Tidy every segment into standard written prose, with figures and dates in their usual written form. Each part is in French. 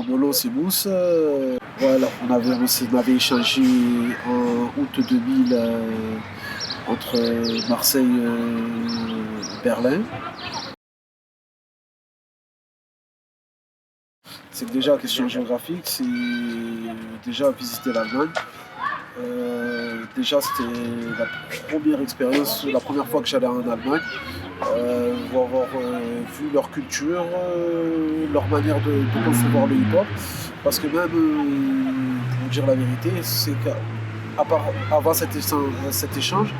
Molo Semous. Voilà, on avait échangé en août 2000 entre Marseille et Berlin. C'est que déjà, question géographique, c'est déjà visiter l'Allemagne. Déjà, c'était la première expérience, la première fois que j'allais en Allemagne, pour avoir vu leur culture, leur manière de concevoir le hip-hop. Parce que même, pour dire la vérité, c'est qu'avant cet échange,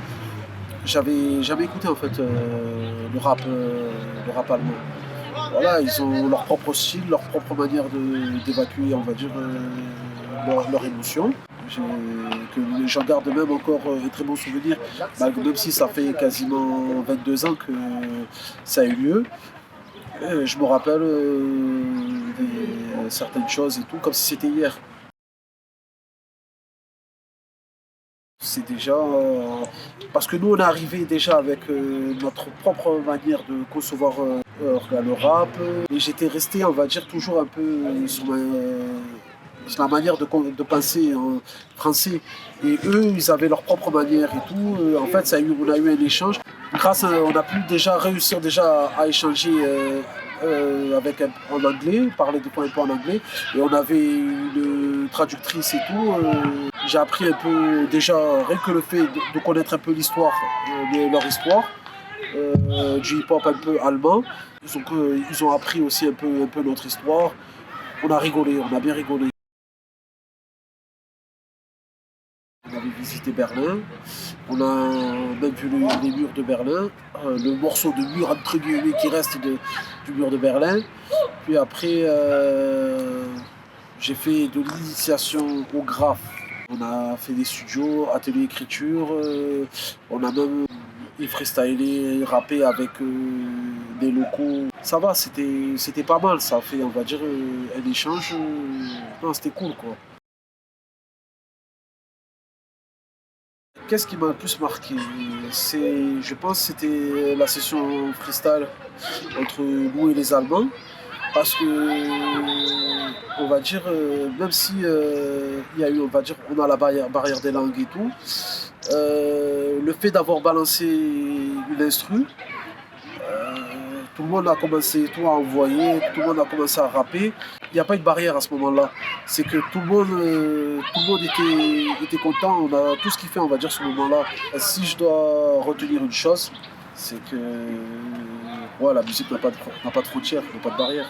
j'avais jamais écouté en fait le rap allemand. Voilà, ils ont leur propre style, leur propre manière d'évacuer, on va dire, leur émotion. J'ai- que j'en garde même encore un très bon souvenir, même si ça fait quasiment 22 ans que ça a eu lieu. Je me rappelle certaines choses et tout, comme si c'était hier. C'est déjà. Parce que nous, on est arrivé déjà avec notre propre manière de concevoir le rap. Et j'étais resté, on va dire, toujours un peu sur la manière de penser en français. Et eux, ils avaient leur propre manière et tout. En fait, on a eu un échange. On a pu déjà réussir déjà à échanger en anglais, parler des points un peu en anglais. Et on avait une traductrice et tout. J'ai appris un peu, déjà, rien que le fait de connaître un peu l'histoire, leur histoire, du hip-hop un peu allemand. Ils ont appris aussi un peu notre histoire. On a rigolé, on a bien rigolé. On avait visité Berlin, on a même vu les murs de Berlin, le morceau de mur entre guillemets qui reste du mur de Berlin. Puis après, j'ai fait de l'initiation au graphe. On a fait des studios, atelier écriture, on a même freestylé, rappé avec des locaux. Ça va, c'était pas mal, ça a fait, on va dire, un échange. Non, c'était cool quoi. Qu'est-ce qui m'a le plus marqué? Je pense, que c'était la session freestyle entre nous et les Allemands. Parce que, on va dire, même si il y a eu, on va dire, on a la barrière des langues et tout, le fait d'avoir balancé une instru, tout le monde a commencé tout à envoyer, tout le monde a commencé à rapper. Il n'y a pas eu de barrière à ce moment-là. C'est que tout le monde était content. On a tout ce qu'il fait, on va dire, ce moment-là. Si je dois retenir une chose, c'est que ouais, la musique n'a pas de frontières, n'a pas de barrière.